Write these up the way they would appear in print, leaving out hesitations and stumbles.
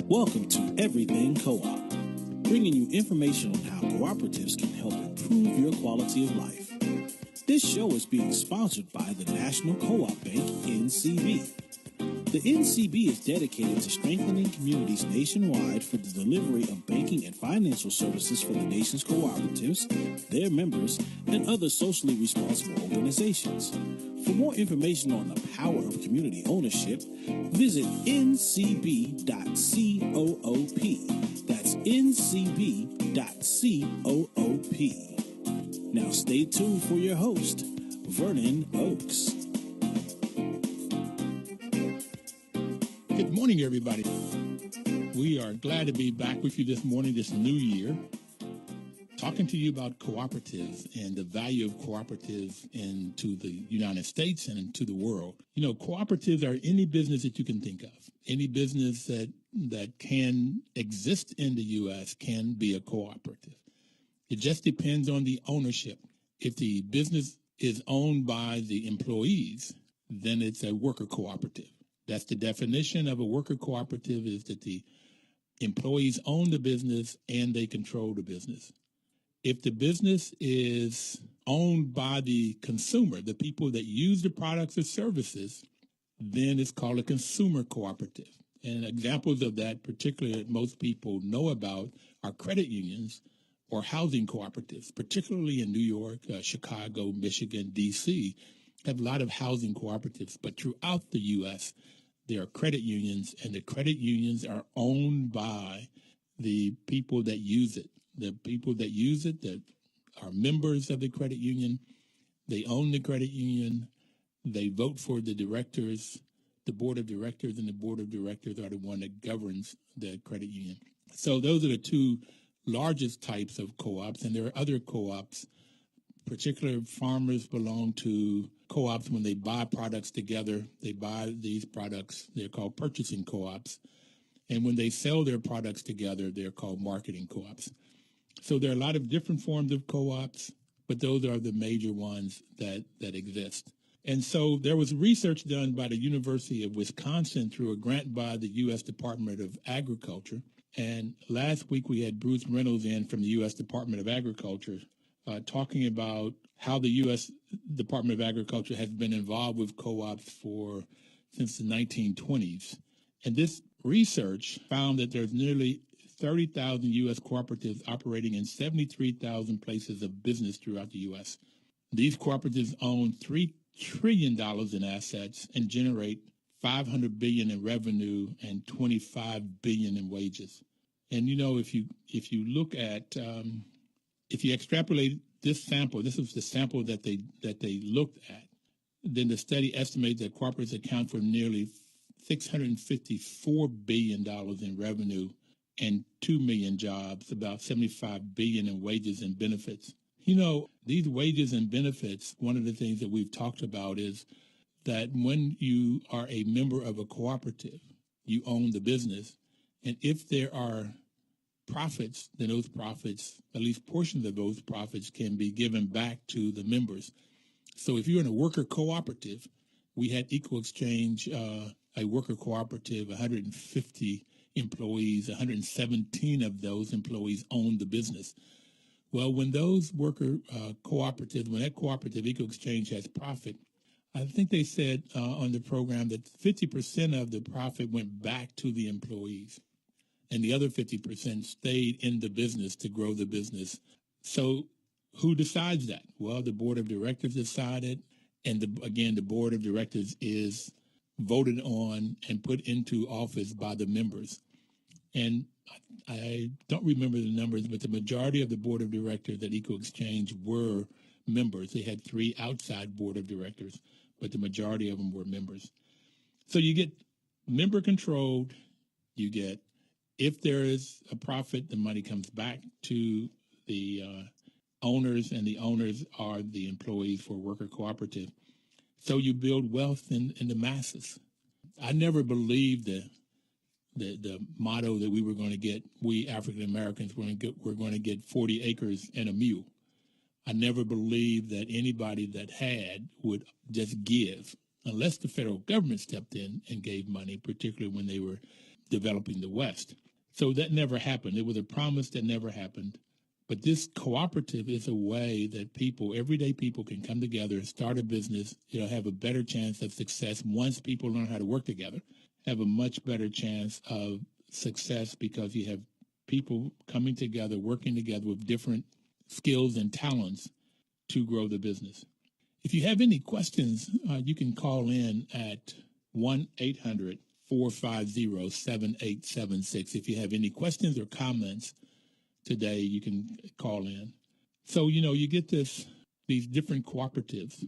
Welcome to Everything Co-op, bringing you information on how cooperatives can help improve your quality of life. This show is being sponsored by the National Co-op Bank, NCB. The NCB is dedicated to strengthening communities nationwide for the delivery of banking and financial services for the nation's cooperatives, their members, and other socially responsible organizations. For more information on the power of community ownership, visit ncb.coop. That's ncb.coop. Now stay tuned for your host, Vernon Oakes. Good morning, everybody. We are glad to be back with you this morning, this new year, talking to you about cooperatives and the value of cooperatives into the United States and into the world. You know, cooperatives are any business that you can think of. Any business that can exist in the U.S. can be a cooperative. It just depends on the ownership. If the business is owned by the employees, then it's a worker cooperative. That's the definition of a worker cooperative, is that the employees own the business and they control the business. If the business is owned by the consumer, the people that use the products or services, then it's called a consumer cooperative. And examples of that, particularly that most people know about, are credit unions or housing cooperatives, particularly in New York, Chicago, Michigan, D.C., have a lot of housing cooperatives. But throughout the U.S., there are credit unions, and the credit unions are owned by the people that use it. The people that use it, that are members of the credit union, they own the credit union, they vote for the directors, the board of directors, and the board of directors are the one that governs the credit union. So those are the two largest types of co-ops, and there are other co-ops. Particular farmers belong to co-ops when they buy products together. They buy these products, they're called purchasing co-ops. And when they sell their products together, they're called marketing co-ops. So there are a lot of different forms of co-ops, but those are the major ones that exist. And so there was research done by the University of Wisconsin through a grant by the U.S. Department of Agriculture. And last week we had Bruce Reynolds in from the U.S. Department of Agriculture talking about how the U.S. Department of Agriculture has been involved with co-ops since the 1920s. And this research found that there's nearly 30,000 U.S. cooperatives operating in 73,000 places of business throughout the U.S. These cooperatives own $3 trillion in assets and generate $500 billion in revenue and $25 billion in wages. And, you know, if you look at if you extrapolate this sample, this was the sample that they looked at, then the study estimates that cooperatives account for nearly $654 billion in revenue and 2 million jobs, about $75 billion in wages and benefits. You know, these wages and benefits, one of the things that we've talked about is that when you are a member of a cooperative, you own the business, and if there are profits, then those profits, at least portions of those profits, can be given back to the members. So if you're in a worker cooperative, we had Equal Exchange, a worker cooperative, 150 employees, 117 of those employees owned the business. Well, when those worker cooperatives, when that cooperative Equal Exchange has profit, I think they said on the program that 50% of the profit went back to the employees, and the other 50% stayed in the business to grow the business. So who decides that? Well, the board of directors decided, and the board of directors is voted on and put into office by the members. And I don't remember the numbers, but the majority of the board of directors at Equal Exchange were members. They had 3 outside board of directors, but the majority of them were members. So you get member controlled, you get, if there is a profit, the money comes back to the owners, and the owners are the employees for a worker cooperative. So you build wealth in the masses. I never believed the motto that we African Americans were going to get 40 acres and a mule. I never believed that anybody that had would just give, unless the federal government stepped in and gave money, particularly when they were developing the West. So that never happened. It was a promise that never happened. But this cooperative is a way that people, everyday people, can come together, start a business, have a better chance of success once people learn how to work together, have a much better chance of success because you have people coming together, working together with different skills and talents to grow the business. If you have any questions, you can call in at 1-800-450-7876. If you have any questions or comments today, you can call in. So, you get these different cooperatives,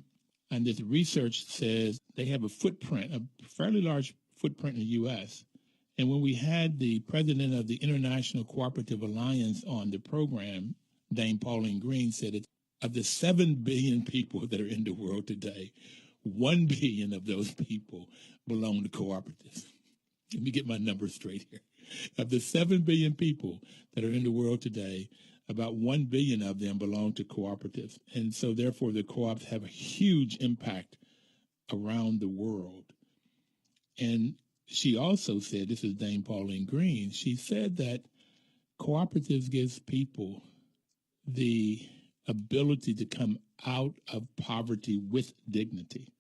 and this research says they have a footprint, a fairly large footprint in the U.S. And when we had the president of the International Cooperative Alliance on the program, Dame Pauline Green, said that of the 7 billion people that are in the world today, 1 billion of those people belong to cooperatives. Let me get my numbers straight here. Of the 7 billion people that are in the world today, about 1 billion of them belong to cooperatives. And so therefore the co-ops have a huge impact around the world. And she also said, this is Dame Pauline Green, she said that cooperatives gives people the ability to come out of poverty with dignity.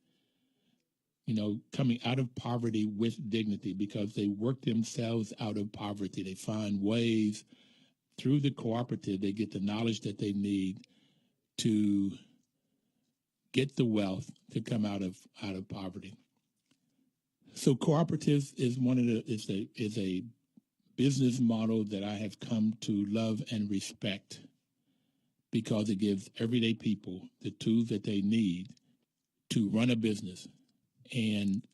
Coming out of poverty with dignity because they work themselves out of poverty. They find ways through the cooperative, they get the knowledge that they need to get the wealth to come out of poverty. So cooperatives is is a business model that I have come to love and respect because it gives everyday people the tools that they need to run a business. And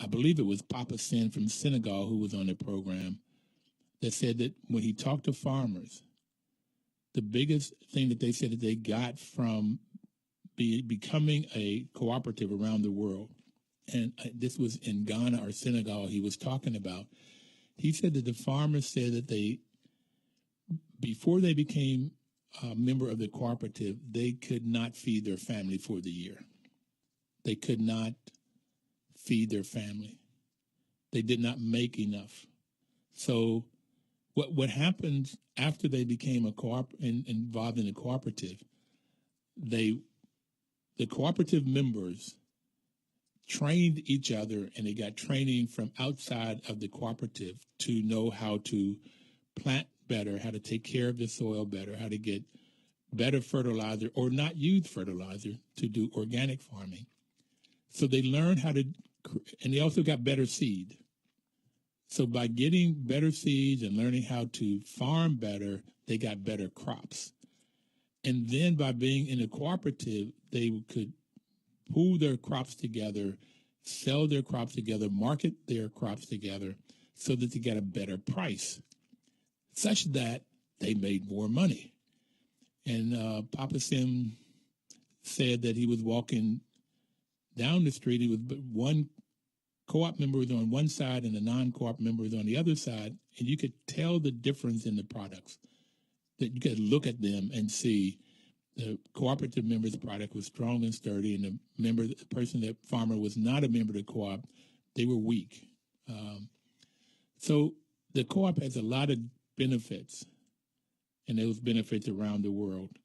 I believe it was Papa Sin from Senegal who was on the program that said that when he talked to farmers, the biggest thing that they said that they got from becoming a cooperative around the world, and this was in Ghana or Senegal he was talking about, he said that the farmers said that before they became a member of the cooperative, they could not feed their family for the year. They could not feed their family. They did not make enough. So what happens after they became involved in a cooperative, the cooperative members trained each other, and they got training from outside of the cooperative to know how to plant better, how to take care of the soil better, how to get better fertilizer or not use fertilizer to do organic farming. So they learned how to, and they also got better seed. So by getting better seeds and learning how to farm better, they got better crops. And then by being in a cooperative, they could pool their crops together, sell their crops together, market their crops together so that they got a better price, such that they made more money. And Papa Sim said that he was walking down the street. He was one co-op member was on one side and a non-co-op member was on the other side, and you could tell the difference in the products. That you could look at them and see the cooperative member's product was strong and sturdy, and the farmer was not a member of the co-op, they were weak. So the co-op has a lot of benefits, and those benefits around the world.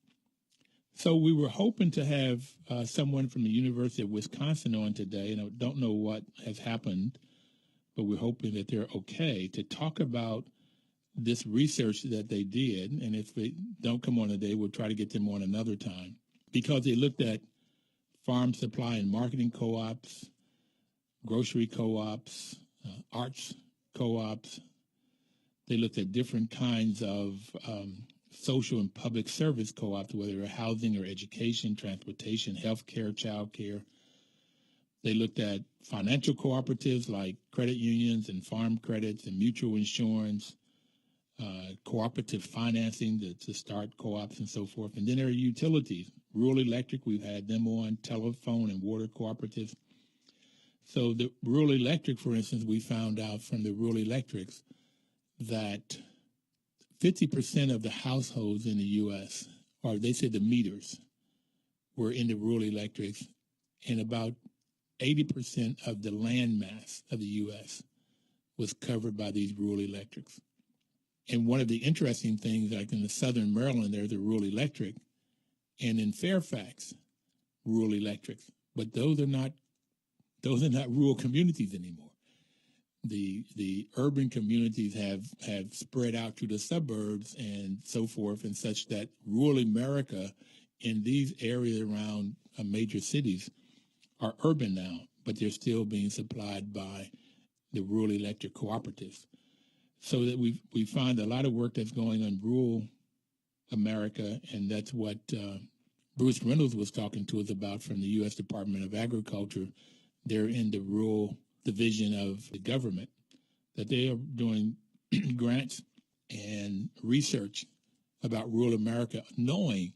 So we were hoping to have someone from the University of Wisconsin on today, and I don't know what has happened, but we're hoping that they're okay to talk about this research that they did. And if they don't come on today, we'll try to get them on another time, because they looked at farm supply and marketing co-ops, grocery co-ops, arts co-ops. They looked at different kinds of social and public service co-ops, whether they're housing or education, transportation, healthcare, childcare. They looked at financial cooperatives like credit unions and farm credits and mutual insurance, cooperative financing to start co-ops and so forth. And then there are utilities. Rural electric, we've had them on, telephone and water cooperatives. So the rural electric, for instance, we found out from the rural electrics that 50% of the households in the U.S., or they said the meters, were in the rural electrics, and about 80% of the land mass of the U.S. was covered by these rural electrics. And one of the interesting things, like in the southern Maryland, there's a rural electric, and in Fairfax, rural electrics. But those are not rural communities anymore. The urban communities have spread out to the suburbs and so forth, and such that rural America in these areas around major cities are urban now, but they're still being supplied by the rural electric cooperatives. So that we find a lot of work that's going on in rural America, and that's what Bruce Reynolds was talking to us about from the U.S. Department of Agriculture. They're in the rural division of the government, that they are doing grants and research about rural America, knowing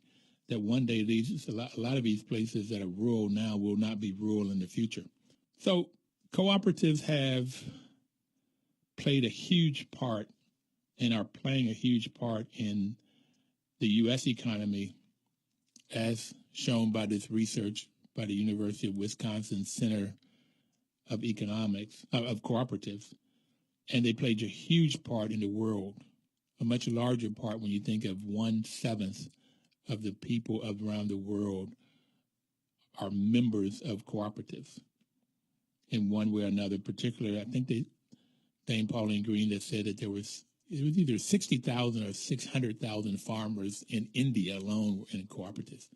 that one day a lot of these places that are rural now will not be rural in the future. So cooperatives have played a huge part and are playing a huge part in the U.S. economy, as shown by this research by the University of Wisconsin Center of Economics, of Cooperatives. And they played a huge part in the world, a much larger part when you think of 1/7 of the people around the world are members of cooperatives in one way or another. Particularly, I think Dame Pauline Green that said that it was either 60,000 or 600,000 farmers in India alone in cooperatives.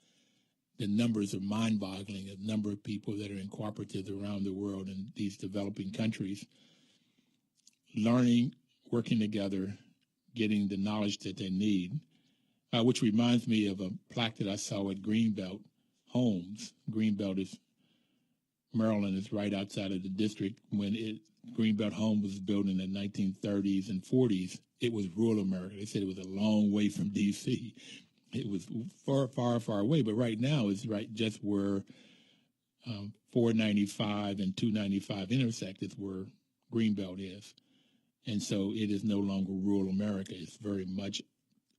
The numbers are mind-boggling, the number of people that are in cooperatives around the world in these developing countries, learning, working together, getting the knowledge that they need, which reminds me of a plaque that I saw at Greenbelt Homes. Greenbelt is Maryland, is right outside of the district. When Greenbelt Home was built in the 1930s and 40s, it was rural America. They said it was a long way from D.C. It was far, far, far away. But right now, it's right just where 495 and 295 intersect is where Greenbelt is. And so it is no longer rural America. It's very much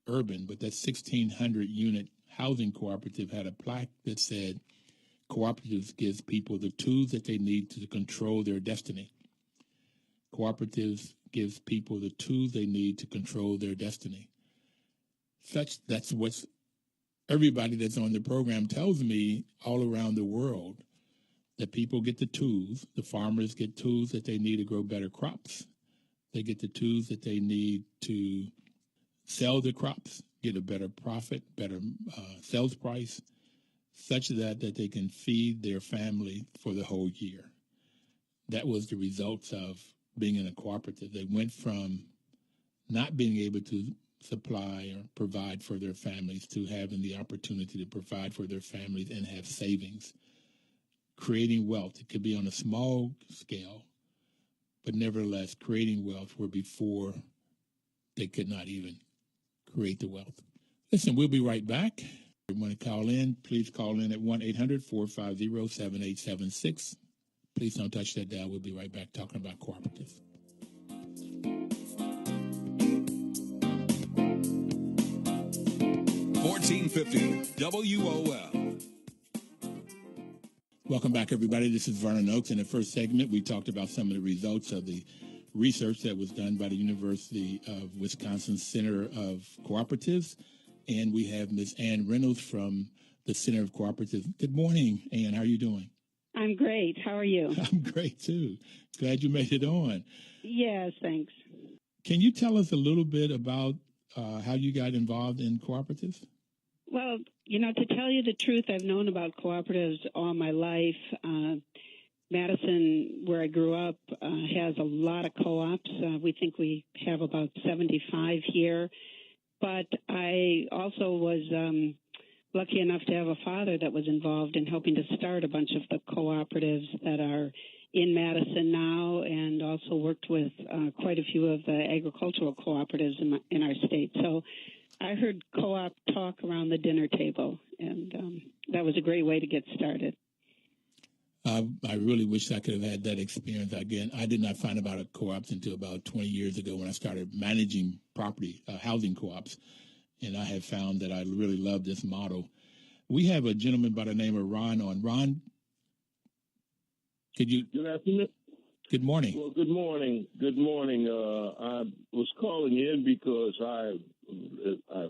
urban. But that 1,600-unit housing cooperative had a plaque that said, cooperatives gives people the tools that they need to control their destiny. Cooperatives gives people the tools they need to control their destiny. That's what everybody that's on the program tells me all around the world, that people get the tools. The farmers get tools that they need to grow better crops. They get the tools that they need to sell the crops, get a better profit, better sales price, such that they can feed their family for the whole year. That was the results of being in a cooperative. They went from not being able to supply or provide for their families to having the opportunity to provide for their families and have savings, creating wealth. It could be on a small scale, but nevertheless creating wealth where before they could not even create the wealth. Listen, we'll be right back. If you want to call in, please call in at 1-800-450-7876. Please don't touch that dial. We'll be right back talking about cooperatives. 1450 WOL. Welcome back, everybody. This is Vernon Oaks. In the first segment, we talked about some of the results of the research that was done by the University of Wisconsin Center of Cooperatives. And we have Ms. Ann Reynolds from the Center of Cooperatives. Good morning, Ann. How are you doing? I'm great. How are you? I'm great, too. Glad you made it on. Yes, thanks. Can you tell us a little bit about how you got involved in cooperatives? Well, to tell you the truth, I've known about cooperatives all my life. Madison, where I grew up, has a lot of co-ops. We think we have about 75 here. But I also was lucky enough to have a father that was involved in helping to start a bunch of the cooperatives that are in Madison now, and also worked with quite a few of the agricultural cooperatives in our state. So I heard co-op talk around the dinner table, and that was a great way to get started. I really wish I could have had that experience again. I did not find about co-ops until about 20 years ago when I started managing property, housing co-ops, and I have found that I really love this model. We have a gentleman by the name of Ron on. Ron, could you? Good afternoon. Good morning. Well, good morning. Good morning. I was calling in because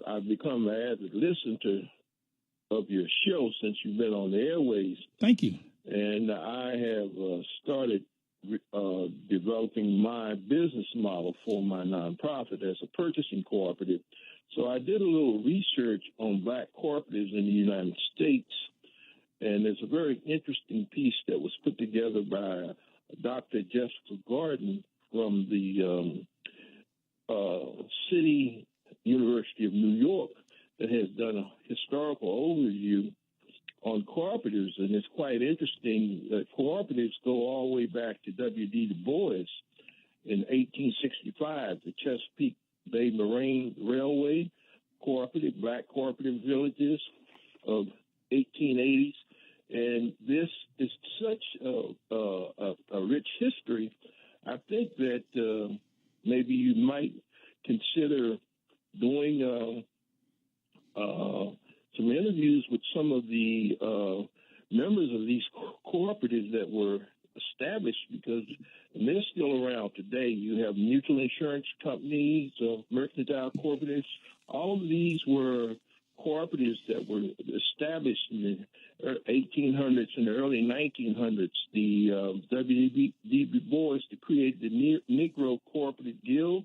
I've become an avid listener of your show since you've been on the airways. Thank you. And I have started developing my business model for my nonprofit as a purchasing cooperative. So I did a little research on black cooperatives in the United States, and there's a very interesting piece that was put together by Dr. Jessica Gordon from the City University of New York that has done a historical overview on cooperatives, and it's quite interesting that cooperatives go all the way back to W.D. Du Bois in 1865, the Chesapeake Bay Moraine Railway cooperative, black cooperative villages of 1880s. And this is such a rich history. I think that maybe you might consider doing some interviews with some of the members of these cooperatives that were established, because and they're still around today. You have mutual insurance companies, mercantile cooperatives. All of these were cooperatives that were established in the 1800s and the early 1900s. The W.D. Du Bois created the Negro Cooperative Guild.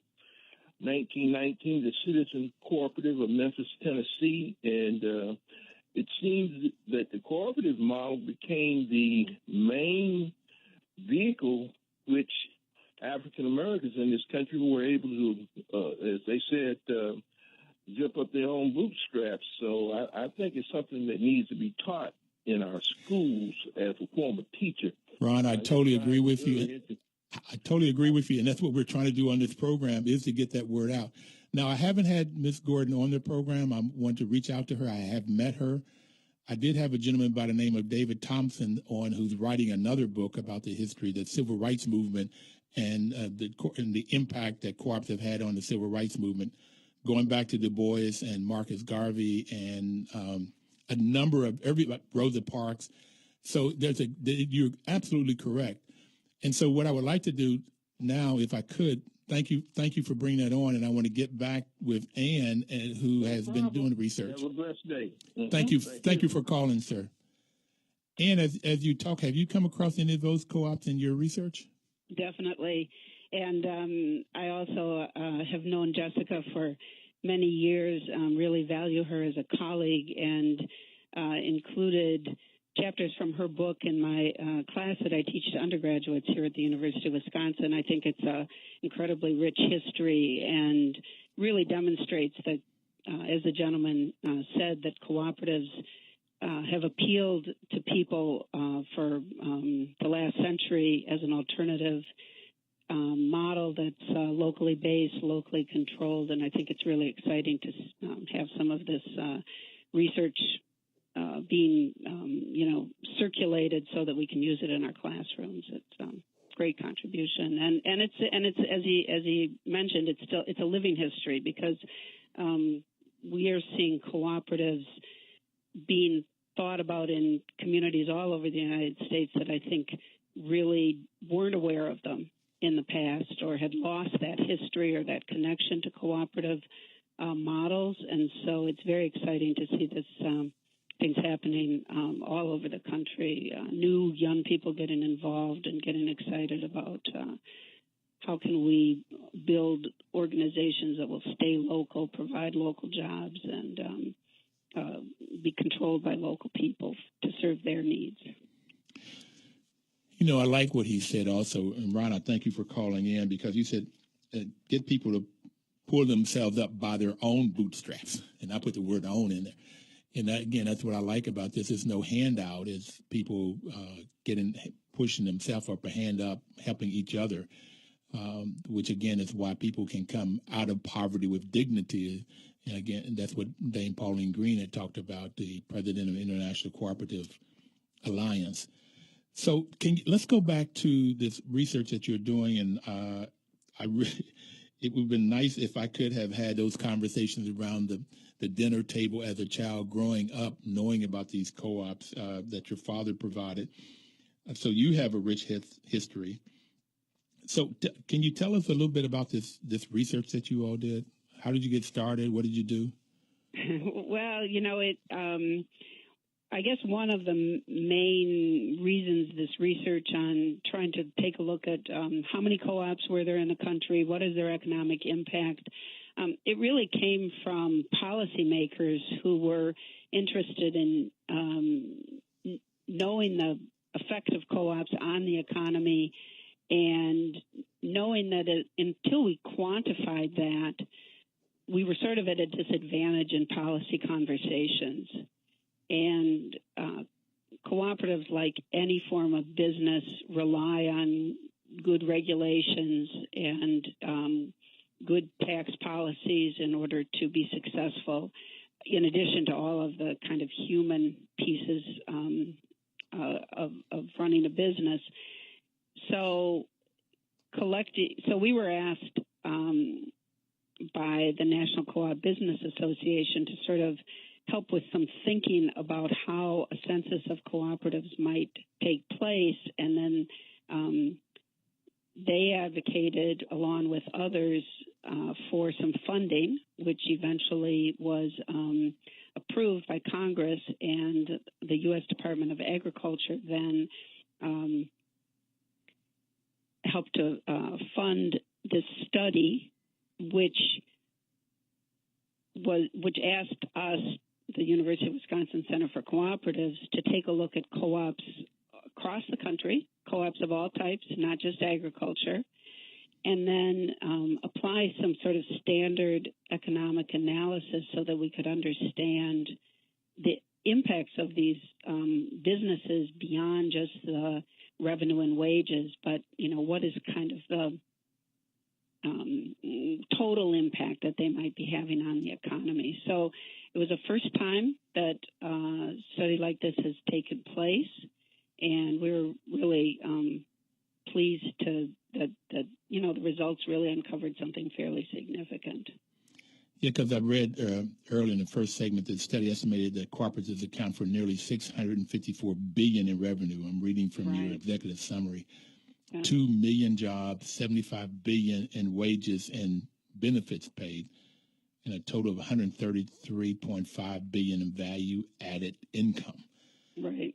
1919, the Citizen Cooperative of Memphis, Tennessee, and it seems that the cooperative model became the main vehicle which African Americans in this country were able to, as they said, zip up their own bootstraps. So I think it's something that needs to be taught in our schools as a former teacher. Ron, I totally agree with you. I totally agree with you, and that's what we're trying to do on this program is to get that word out. Now, I haven't had Ms. Gordon on the program. I want to reach out to her. I have met her. I did have a gentleman by the name of David Thompson on who's writing another book about the history, the civil rights movement, and the impact that cooperatives had on the civil rights movement, going back to Du Bois and Marcus Garvey and a number of Rosa Parks. So you're absolutely correct. And so what I would like to do now, if I could, thank you for bringing that on, and I want to get back with Ann, who has been doing the research. Have a blessed day. Thank you for calling, sir. Ann, as you talk, have you come across any of those co-ops in your research? Definitely. And I also have known Jessica for many years, really value her as a colleague, and included chapters from her book in my class that I teach to undergraduates here at the University of Wisconsin. I think it's an incredibly rich history and really demonstrates that, as the gentleman said, that cooperatives have appealed to people for the last century as an alternative model that's locally based, locally controlled, and I think it's really exciting to have some of this research being, circulated so that we can use it in our classrooms. It's great contribution, and it's as he mentioned, it's a living history, because we are seeing cooperatives being thought about in communities all over the United States that I think really weren't aware of them in the past, or had lost that history or that connection to cooperative models. And so it's very exciting to see this things happening all over the country, new young people getting involved and getting excited about how can we build organizations that will stay local, provide local jobs, and be controlled by local people to serve their needs. You know, I like what he said also. And Ron, I thank you for calling in, because you said get people to pull themselves up by their own bootstraps. And I put the word own in there. And that, again, that's what I like about this. It's no handout. It's people pushing themselves up, a hand up, helping each other, which, again, is why people can come out of poverty with dignity. And, again, that's what Dame Pauline Green had talked about, the president of International Cooperative Alliance. So let's go back to this research that you're doing. And it would have been nice if I could have had those conversations around the dinner table as a child growing up, knowing about these co-ops that your father provided. So you have a rich history. So can you tell us a little bit about this research that you all did? How did you get started? What did you do? Well, I guess one of the main reasons this research on trying to take a look at how many co-ops were there in the country, what is their economic impact, it really came from policymakers who were interested in knowing the effect of co-ops on the economy, and knowing that until we quantified that, we were sort of at a disadvantage in policy conversations. And cooperatives, like any form of business, rely on good regulations and good tax policies in order to be successful, in addition to all of the kind of human pieces of running a business. So we were asked by the National Co-op Business Association to sort of help with some thinking about how a census of cooperatives might take place, and then they advocated, along with others, for some funding, which eventually was approved by Congress, and the U.S. Department of Agriculture then helped to fund this study, which asked us, the University of Wisconsin Center for Cooperatives, to take a look at co-ops across the country, co-ops of all types, not just agriculture, and then apply some sort of standard economic analysis so that we could understand the impacts of these businesses beyond just the revenue and wages, but, what is kind of the total impact that they might be having on the economy. So it was the first time that a study like this has taken place, and we're really pleased that the results really uncovered something fairly significant. Yeah, because I read earlier in the first segment that the study estimated that cooperatives account for nearly $654 billion in revenue. I'm reading from your executive summary. 2 million jobs, $75 billion in wages and benefits paid, and a total of $133.5 billion in value added income. Right.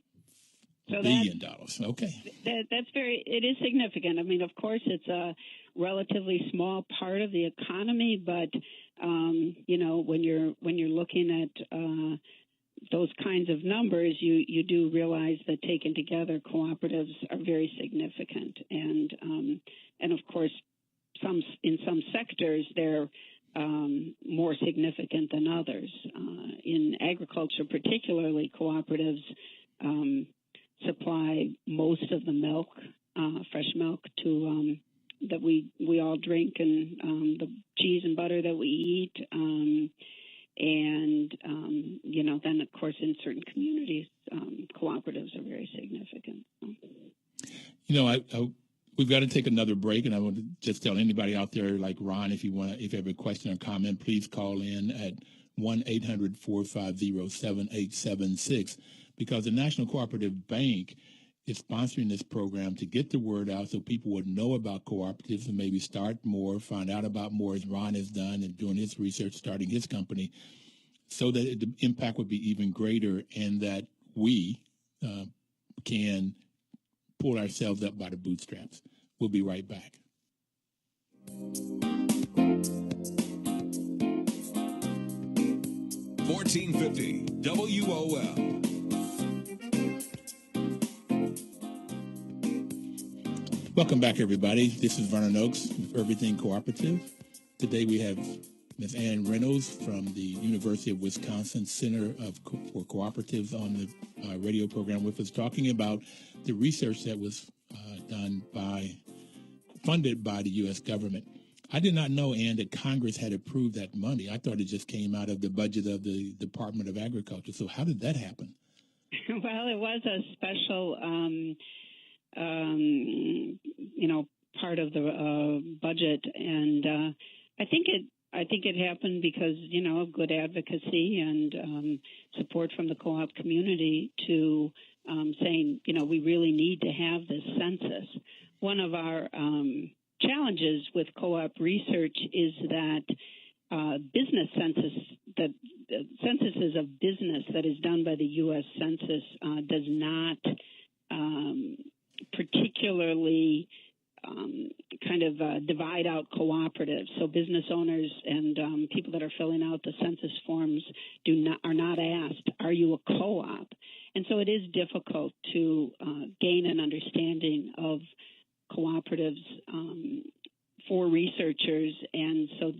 $1 billion. Okay. It is significant. I mean, of course, it's a relatively small part of the economy, but when you're looking at those kinds of numbers, you do realize that taken together, cooperatives are very significant, and of course, in some sectors they're more significant than others. In agriculture, particularly, cooperatives supply most of the milk, fresh milk, to that we all drink, and the cheese and butter that we eat. Then, of course, in certain communities, cooperatives are very significant. We've got to take another break, and I want to just tell anybody out there, like Ron, if you have a question or comment, please call in at 1-800-450-7876, because the National Cooperative Bank is sponsoring this program to get the word out so people would know about cooperatives and maybe start more, find out about more, as Ron has done and doing his research, starting his company, so that the impact would be even greater, and that we can pull ourselves up by the bootstraps. We'll be right back. $14.50 WOL. Welcome back, everybody. This is Vernon Oaks with Everything Cooperative. Today we have Ms. Ann Reynolds from the University of Wisconsin Center for Cooperatives on the radio program with us, talking about the research that was funded by the U.S. government. I did not know, Ann, that Congress had approved that money. I thought it just came out of the budget of the Department of Agriculture. So how did that happen? Well, it was a special part of the budget, and I think it happened because of good advocacy and support from the co-op community to saying we really need to have this census. One of our challenges with co-op research is that business census, the censuses of business that is done by the U.S. Census does not particularly divide out cooperatives. So business owners and people that are filling out the census forms are not asked, are you a co-op? And so it is difficult to gain an understanding of cooperatives for researchers. And so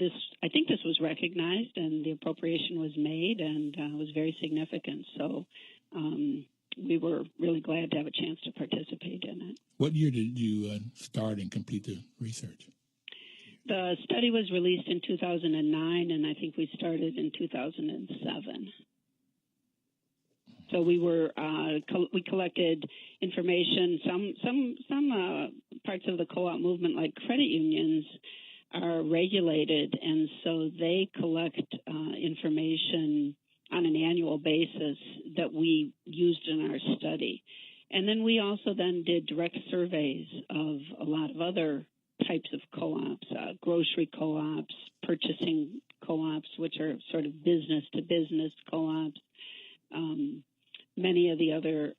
I think this was recognized, and the appropriation was made, and was very significant. So we were really glad to have a chance to participate in it. What year did you start and complete the research? The study was released in 2009, and I think we started in 2007. So we collected information. Some parts of the co-op movement, like credit unions, are regulated, and so they collect information on an annual basis that we used in our study. And then we also then did direct surveys of a lot of other types of co-ops, grocery co-ops, purchasing co-ops, which are sort of business-to-business co-ops. Many of the other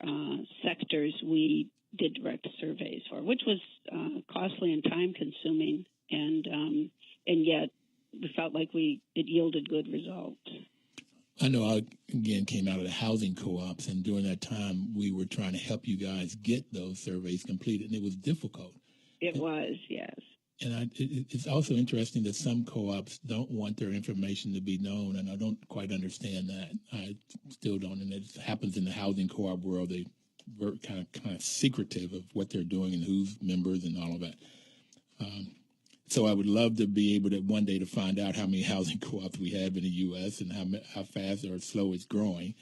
sectors we did direct surveys for, which was costly and time-consuming, and yet we felt like it yielded good results. I know I, again, came out of the housing co-ops, and during that time, we were trying to help you guys get those surveys completed, and it was difficult. It was, yes. And it's also interesting that some co-ops don't want their information to be known, and I don't quite understand that. I still don't, and it happens in the housing co-op world. They're kind of secretive of what they're doing and who's members and all of that. So I would love to be able to one day to find out how many housing co-ops we have in the U.S. and how fast or slow it's growing,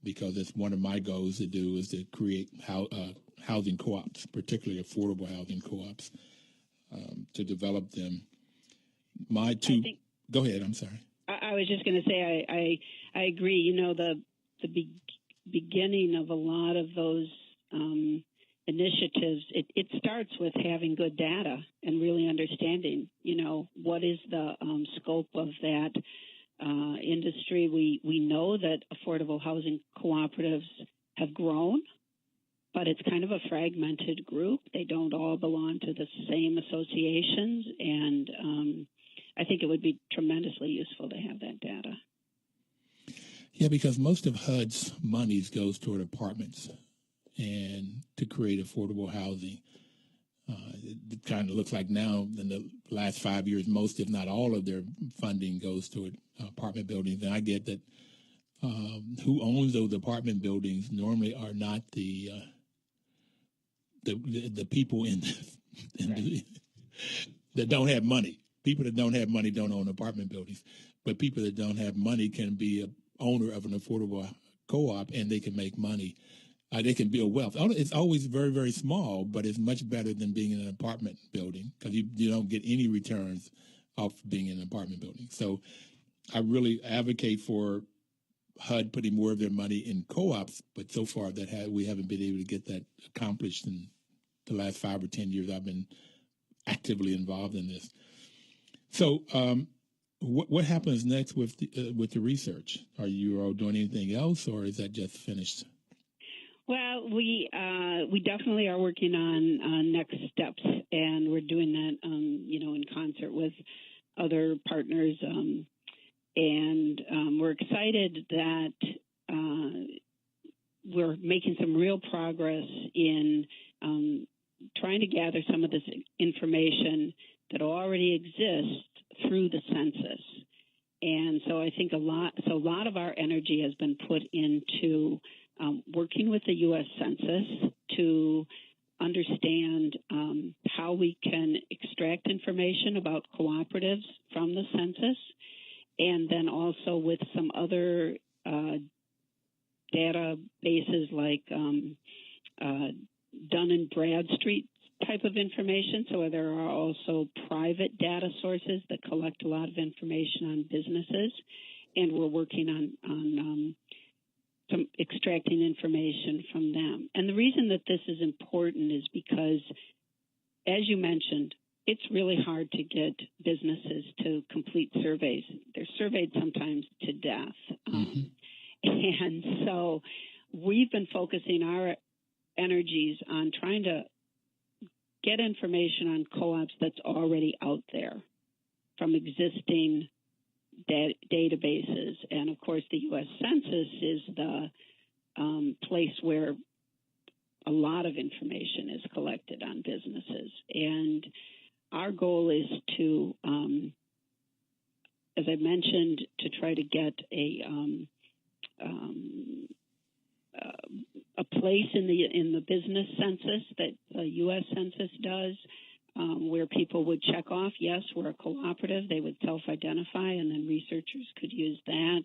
because it's one of my goals to do is to create housing co-ops, particularly affordable housing co-ops, to develop them. Go ahead. I'm sorry. I was just going to say I agree. You know, the beginning of a lot of those initiatives, it starts with having good data and really understanding, what is the scope of that industry. We know that affordable housing cooperatives have grown, but it's kind of a fragmented group. They don't all belong to the same associations, and I think it would be tremendously useful to have that data. Yeah, because most of HUD's monies goes toward apartments and to create affordable housing. It kind of looks like now in the last 5 years, most, if not all, of their funding goes toward apartment buildings. And I get that who owns those apartment buildings normally are not the people that don't have money. People that don't have money don't own apartment buildings, but people that don't have money can be an owner of an affordable co-op, and they can make money. They can build wealth. It's always very, very small, but it's much better than being in an apartment building, because you don't get any returns off being in an apartment building. So I really advocate for HUD putting more of their money in co-ops, but so far we haven't been able to get that accomplished in the last 5 or 10 years. I've been actively involved in this. So what happens next with the research? Are you all doing anything else, or is that just finished? Well, we definitely are working on next steps, and we're doing that, in concert with other partners, and we're excited that we're making some real progress in trying to gather some of this information that already exists through the census. And so I think a lot of our energy has been put into working with the U.S. Census to understand how we can extract information about cooperatives from the census, and then also with some other databases like Dun and Bradstreet type of information. So there are also private data sources that collect a lot of information on businesses, and we're working on some extracting information from them. And the reason that this is important is because, as you mentioned, it's really hard to get businesses to complete surveys. They're surveyed sometimes to death. And so we've been focusing our energies on trying to get information on co-ops that's already out there from existing databases. And, of course, the U.S. Census is the place where a lot of information is collected on businesses. And our goal is to, as I mentioned, to try to get a place in the business census that the U.S. Census does, where people would check off, yes, we're a cooperative. They would self-identify, and then researchers could use that.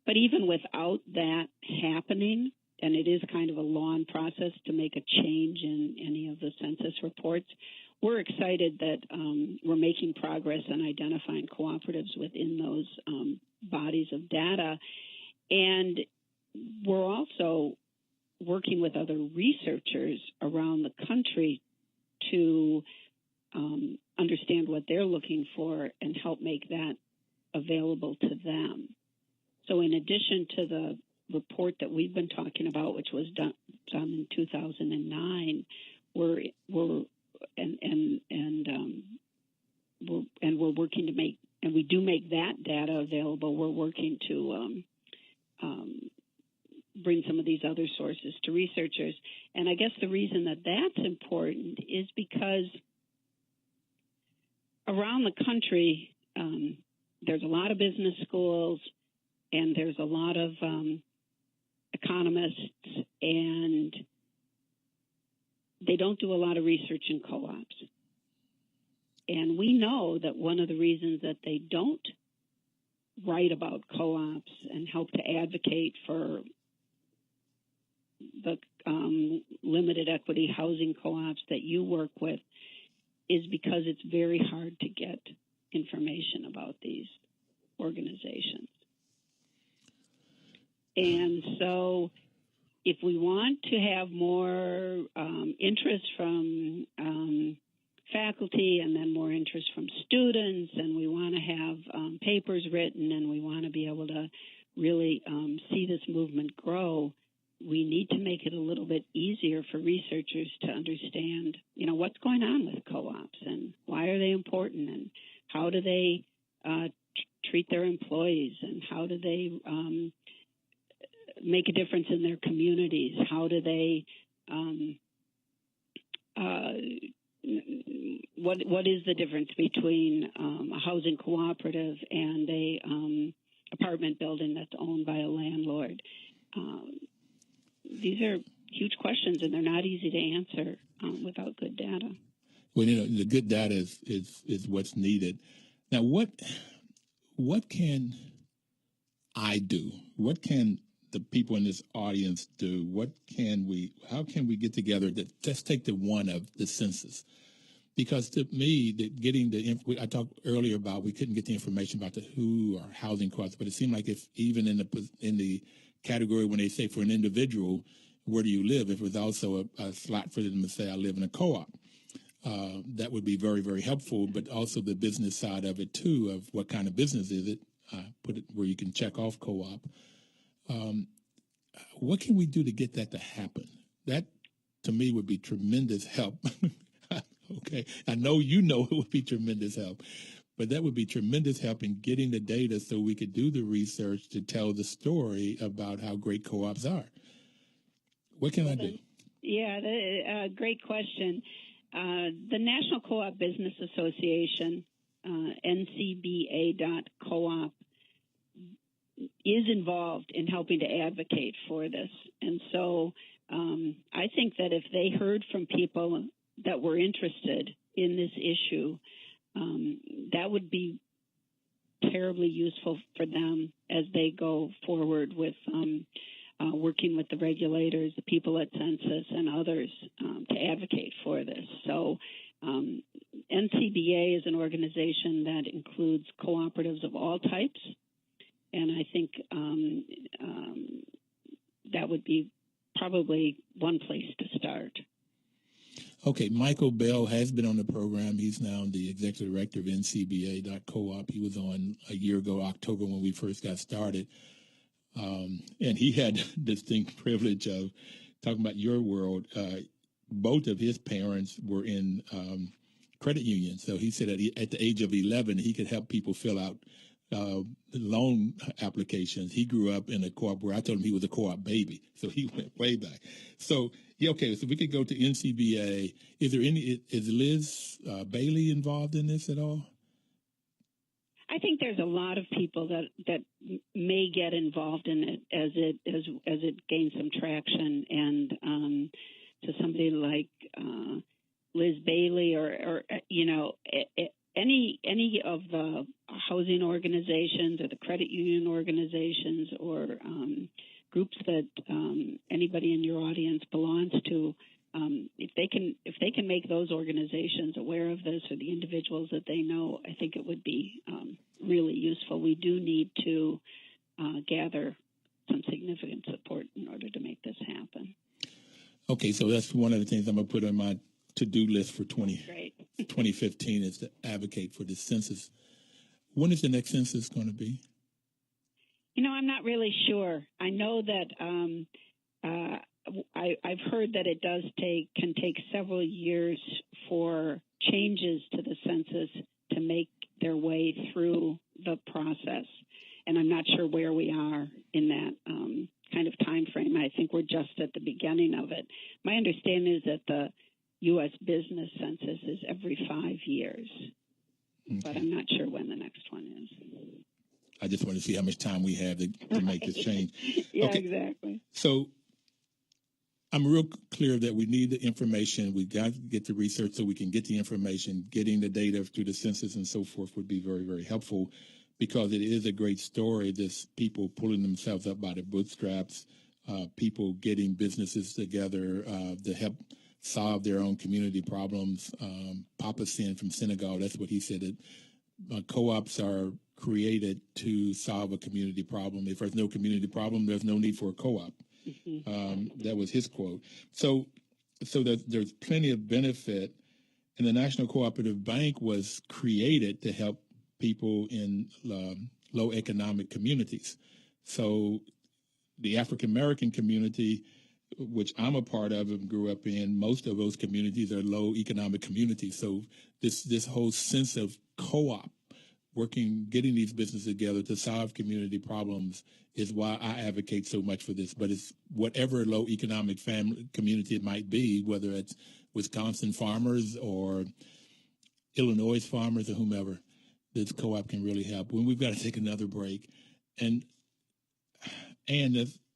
But even without that happening, and it is kind of a long process to make a change in any of the census reports, we're excited that we're making progress on identifying cooperatives within those bodies of data. And we're also working with other researchers around the country to understand what they're looking for and help make that available to them. So in addition to the report that we've been talking about, which was done in 2009, we're working to make, and we do make that data available. We're working to bring some of these other sources to researchers. And I guess the reason that that's important is because around the country, there's a lot of business schools and there's a lot of economists, and they don't do a lot of research in co-ops. And we know that one of the reasons that they don't write about co-ops and help to advocate for the limited equity housing co-ops that you work with is because it's very hard to get information about these organizations. And so if we want to have more interest from faculty and then more interest from students, and we want to have papers written, and we want to be able to really see this movement grow, we need to make it a little bit easier for researchers to understand, what's going on with co-ops and why are they important and how do they treat their employees and how do they make a difference in their communities? How do they what is the difference between a housing cooperative and a apartment building that's owned by a landlord? These are huge questions, and they're not easy to answer without good data. Well, the good data is what's needed. Now, what can I do? What can the people in this audience do? How can we get together to just take the one of the census? Because to me, I talked earlier about we couldn't get the information about who are housing co-ops, but it seemed like if even in the category when they say for an individual, where do you live? If it was also a slot for them to say, I live in a co-op, that would be very, very helpful. But also the business side of it too, of what kind of business is it? Put it where you can check off co-op. What can we do to get that to happen? That, to me, would be tremendous help. Okay, I know it would be tremendous help, but that would be tremendous help in getting the data so we could do the research to tell the story about how great co-ops are. What can I do? Yeah, great question. The National Co-op Business Association, ncba.coop, is involved in helping to advocate for this. And so I think that if they heard from people that were interested in this issue, that would be terribly useful for them as they go forward with working with the regulators, the people at Census, and others to advocate for this. So NCBA is an organization that includes cooperatives of all types, and I think that would be probably one place to start. Okay, Michael Bell has been on the program. He's now the executive director of NCBA.coop. He was on a year ago, October, when we first got started. And he had the distinct privilege of talking about your world. Both of his parents were in credit unions. So he said at the age of 11, he could help people fill out loan applications. He grew up in a co-op where I told him he was a co-op baby. So he went way back. So, yeah, okay, so we could go to NCBA. Is Liz Bailey involved in this at all? I think there's a lot of people that may get involved in it as it gains some traction, and to somebody like Liz Bailey or any of the housing organizations or the credit union organizations or groups that anybody in your audience belongs to. If they can make those organizations aware of this, or the individuals that they know, I think it would be really useful. We do need to gather some significant support in order to make this happen. Okay, so that's one of the things I'm going to put on my to-do list for 2015 is to advocate for the census. When is the next census going to be? I'm not really sure. I know that I've heard that it can take several years for changes to the census to make their way through the process, and I'm not sure where we are in that kind of time frame. I think we're just at the beginning of it. My understanding is that the U.S. business census is every 5 years, but I'm not sure when the next one is. I just want to see how much time we have to make this change. Yeah, okay. Exactly. So I'm real clear that we need the information. We got to get the research so we can get the information. Getting the data through the census and so forth would be very, very helpful, because it is a great story. This people pulling themselves up by their bootstraps, people getting businesses together to help solve their own community problems. Papa Sin from Senegal, that's what he said. That co-ops are created to solve a community problem. If there's no community problem, there's no need for a co-op. That was his quote. So there's plenty of benefit, and the National Cooperative Bank was created to help people in low economic communities. So the African American community, which I'm a part of and grew up in, most of those communities are low economic communities. So this whole sense of co-op, getting these businesses together to solve community problems, is why I advocate so much for this. But it's whatever low economic community it might be, whether it's Wisconsin farmers or Illinois farmers or whomever, this co-op can really help. When we've got to take another break, and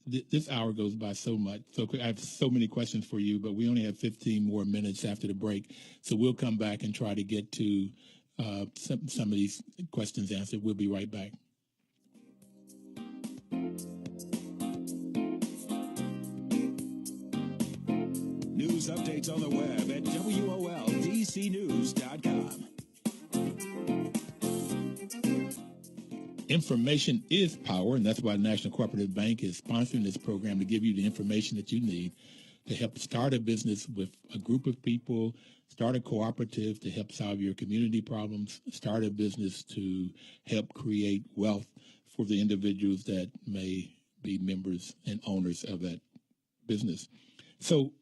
this hour goes by so much. So I have so many questions for you, but we only have 15 more minutes after the break. So we'll come back and try to get to some of these questions answered. We'll be right back. News updates on the web at WOLDCnews.com. Information is power, and that's why the National Cooperative Bank is sponsoring this program, to give you the information that you need to help start a business with a group of people, start a cooperative to help solve your community problems, start a business to help create wealth for the individuals that may be members and owners of that business. So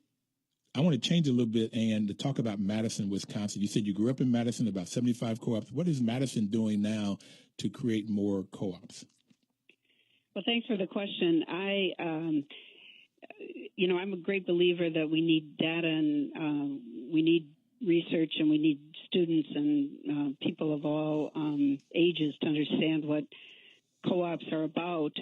I want to change a little bit and to talk about Madison, Wisconsin. You said you grew up in Madison, about 75 co-ops. What is Madison doing now to create more co-ops? Well, thanks for the question. I'm a great believer that we need data and we need research and we need students and people of all ages to understand what co-ops are about.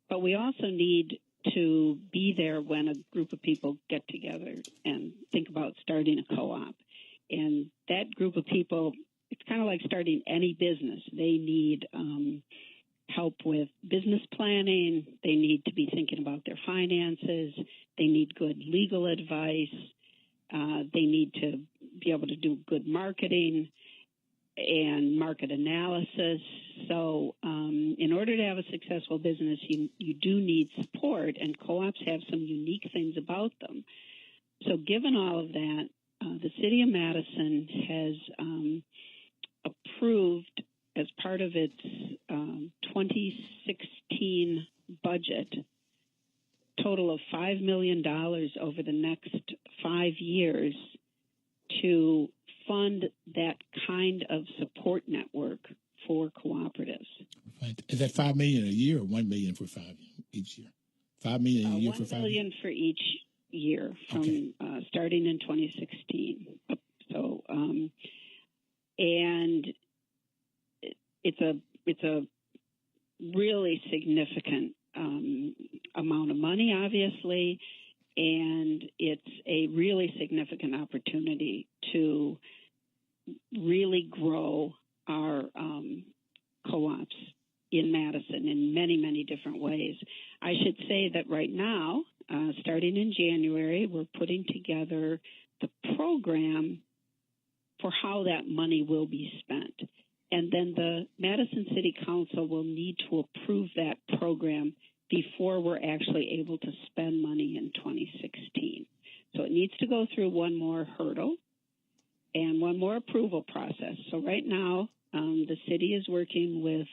But we also need to be there when a group of people get together and think about starting a co-op. And that group of people, it's kind of like starting any business. They need help with business planning. They need to be thinking about their finances. They need good legal advice. They need to be able to do good marketing and market analysis. So in order to have a successful business, you do need support, and co-ops have some unique things about them. So given all of that, the City of Madison has approved, as part of its 2016 budget, total of $5 million over the next 5 years to fund that kind of support network for cooperatives. Right. Is that $5 million a year or $1 million for each year? $5 million a year for 5 years? $1 million for each year from starting in 2016. So, and it's a really significant amount of money, obviously, and it's a really significant opportunity to really grow our co-ops in Madison in many, many different ways. I should say that right now, starting in January, we're putting together the program for how that money will be spent. And then the Madison City Council will need to approve that program before we're actually able to spend money in 2016. So it needs to go through one more hurdle and one more approval process. So right now, the city is working with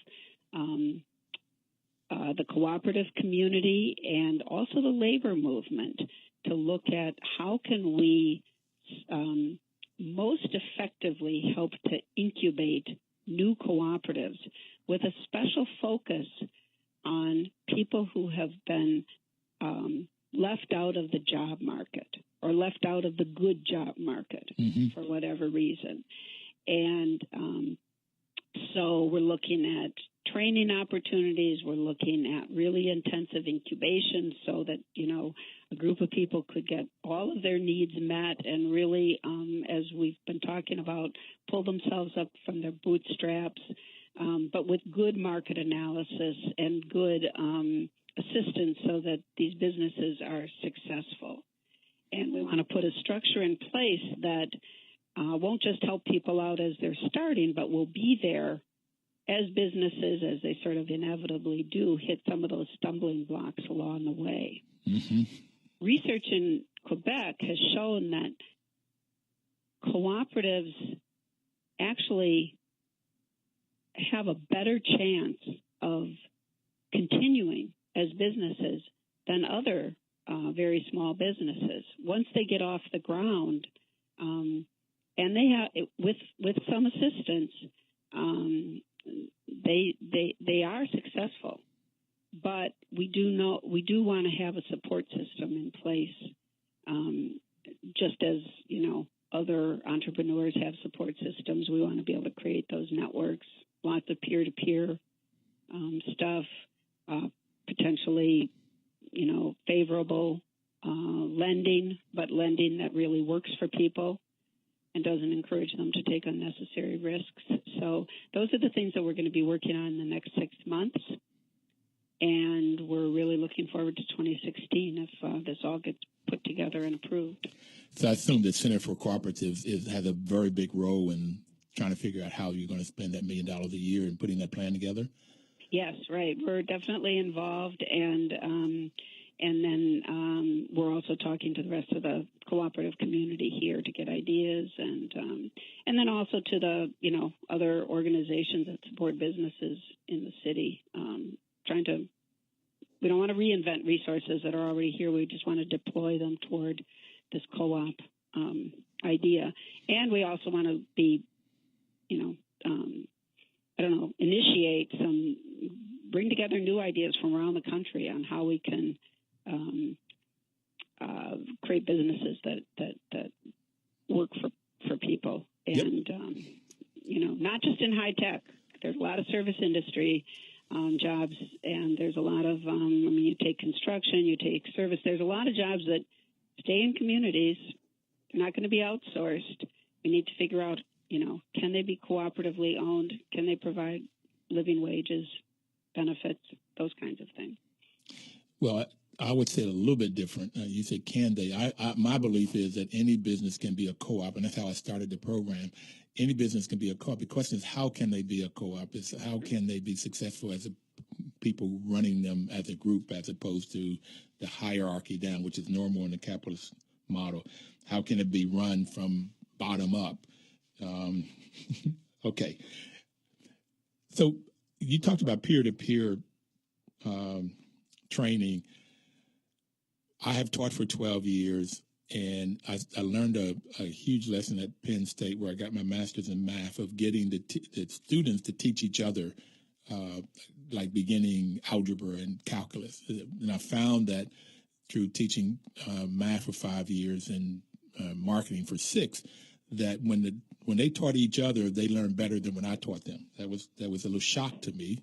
the cooperative community and also the labor movement to look at how can we most effectively help to incubate new cooperatives with a special focus on people who have been left out of the job market or left out of the good job market for whatever reason. And so we're looking at training opportunities. We're looking at really intensive incubation so that, a group of people could get all of their needs met and really, as we've been talking about, pull themselves up from their bootstraps, but with good market analysis and good assistance so that these businesses are successful. And we want to put a structure in place that won't just help people out as they're starting, but will be there as businesses, as they sort of inevitably do, hit some of those stumbling blocks along the way. Research in Quebec has shown that cooperatives actually have a better chance of continuing as businesses than other very small businesses. Once they get off the ground, and they have, with some assistance, they are successful. But we do want to have a support system in place, just as other entrepreneurs have support systems. We want to be able to create those networks, lots of peer-to-peer stuff, potentially favorable lending, but lending that really works for people and doesn't encourage them to take unnecessary risks. So those are the things that we're going to be working on in the next 6 months. And we're really looking forward to 2016 if this all gets put together and approved. So I assume the Center for Cooperatives has a very big role in trying to figure out how you're going to spend that $1 million a year and putting that plan together? Yes, right. We're definitely involved, and then we're also talking to the rest of the cooperative community here to get ideas, and then also to the other organizations that support businesses in the city. We don't want to reinvent resources that are already here. We just want to deploy them toward this co-op idea, and we also want to be, initiate bring together new ideas from around the country on how we can create businesses that work for people, and not just in high tech. There's a lot of service industry jobs, and there's a lot of you take construction, you take service. There's a lot of jobs that stay in communities. They're not going to be outsourced. We need to figure out, can they be cooperatively owned? Can they provide living wages, benefits, those kinds of things? Well, I would say it a little bit different. You said, can they? My belief is that any business can be a co-op, and that's how I started the program. Any business can be a co-op. The question is, how can they be a co-op? It's how can they be successful as people running them as a group, as opposed to the hierarchy down, which is normal in the capitalist model? How can it be run from bottom up? Okay. So you talked about peer-to-peer training. I have taught for 12 years, and I learned a huge lesson at Penn State where I got my master's in math of getting the students to teach each other, like beginning algebra and calculus. And I found that through teaching math for 5 years and marketing for 6, that when they taught each other, they learned better than when I taught them. That was a little shock to me.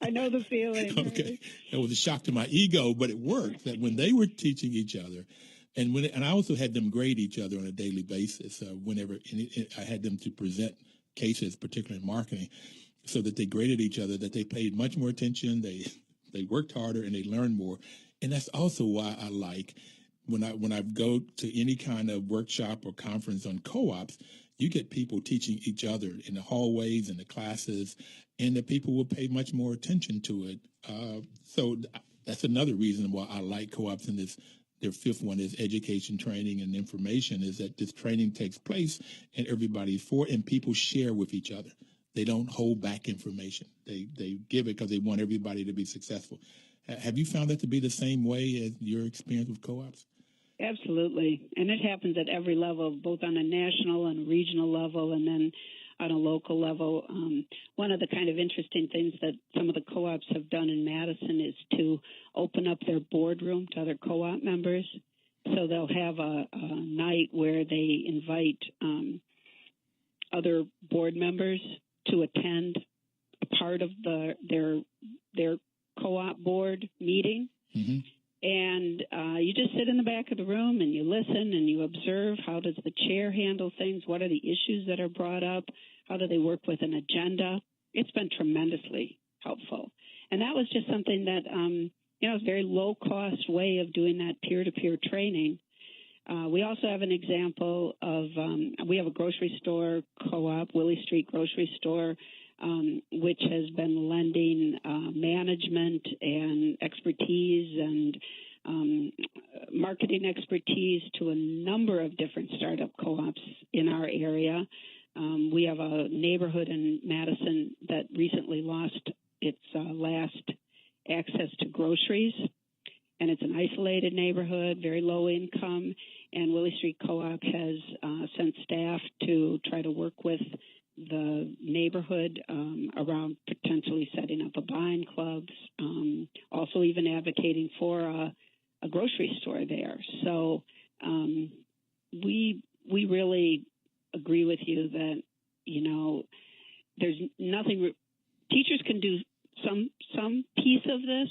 I know the feeling. Okay, right? It was a shock to my ego, but it worked. That when they were teaching each other, and I also had them grade each other on a daily basis. Whenever I had them to present cases, particularly in marketing, so that they graded each other, that they paid much more attention, they worked harder, and they learned more. And that's also why I like when I go to any kind of workshop or conference on co-ops, you get people teaching each other in the hallways and the classes, and the people will pay much more attention to it. So that's another reason why I like co-ops. And their fifth one is education, training, and information, is that this training takes place and everybody's for it, and people share with each other. They don't hold back information. They give it because they want everybody to be successful. Have you found that to be the same way as your experience with co-ops? Absolutely. And it happens at every level, both on a national and regional level and then on a local level. One of the kind of interesting things that some of the co-ops have done in Madison is to open up their boardroom to other co-op members. So they'll have a night where they invite other board members to attend a part of their co-op board meeting. Mm-hmm. And you just sit in the back of the room and you listen and you observe, how does the chair handle things? What are the issues that are brought up? How do they work with an agenda? It's been tremendously helpful. And that was just something that, it's a very low-cost way of doing that peer-to-peer training. We also have an example of, we have a grocery store co-op, Willie Street Grocery Store, which has been lending management and expertise and marketing expertise to a number of different startup co-ops in our area. We have a neighborhood in Madison that recently lost its last access to groceries, and it's an isolated neighborhood, very low income, and Willie Street Co-op has sent staff to try to work with the neighborhood around potentially setting up a buying clubs, also even advocating for a grocery store there. So we really agree with you that, there's nothing, teachers can do some piece of this,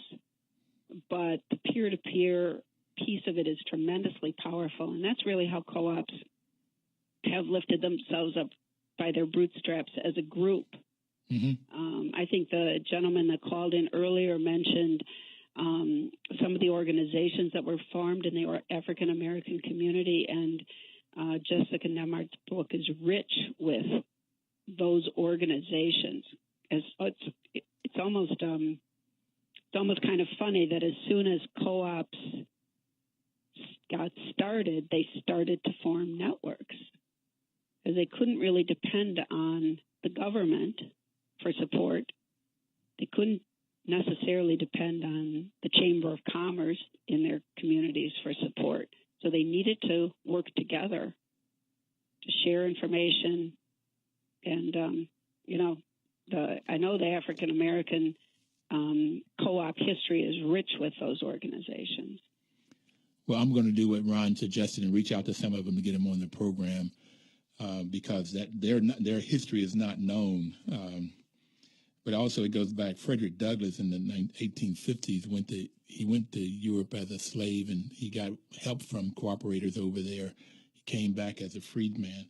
but the peer-to-peer piece of it is tremendously powerful, and that's really how co-ops have lifted themselves up by their bootstraps as a group. Mm-hmm. I think the gentleman that called in earlier mentioned some of the organizations that were formed in the African American community, and Jessica Nemhart's book is rich with those organizations. It's almost kind of funny that as soon as co-ops got started, they started to form networks, because they couldn't really depend on the government for support. They couldn't necessarily depend on the Chamber of Commerce in their communities for support. So they needed to work together to share information. And, I know the African American co-op history is rich with those organizations. Well, I'm going to do what Ron suggested and reach out to some of them to get them on the program. Because their history is not known. But also it goes back. Frederick Douglass in the 1850s went to Europe as a slave, and he got help from cooperators over there. He came back as a freedman.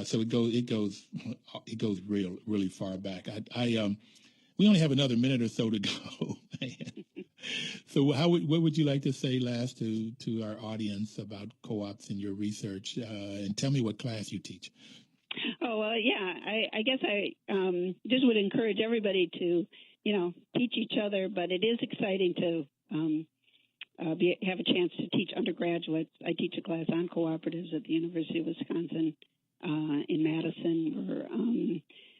So it goes really far back. We only have another minute or so to go. So what would you like to say last to our audience about co-ops in your research? And tell me what class you teach. Oh, well, yeah, I guess I just would encourage everybody to, teach each other, but it is exciting to have a chance to teach undergraduates. I teach a class on cooperatives at the University of Wisconsin in Madison. We're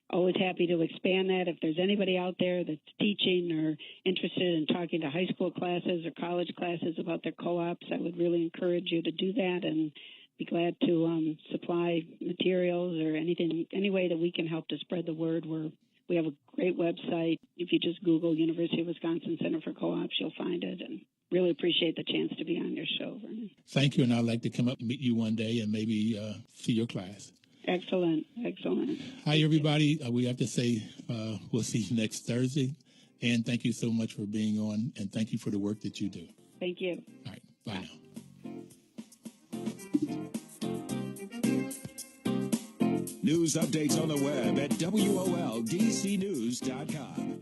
always happy to expand that. If there's anybody out there that's teaching or interested in talking to high school classes or college classes about their co-ops, I would really encourage you to do that, and be glad to supply materials or any way that we can help to spread the word. We have a great website. If you just Google University of Wisconsin Center for Co-ops, you'll find it. And really appreciate the chance to be on your show, Vernon. Thank you, and I'd like to come up and meet you one day and maybe see your class. Excellent. Hi, everybody. We have to say we'll see you next Thursday. And thank you so much for being on, and thank you for the work that you do. Thank you. All right. Bye now. News updates on the web at WOLDCnews.com.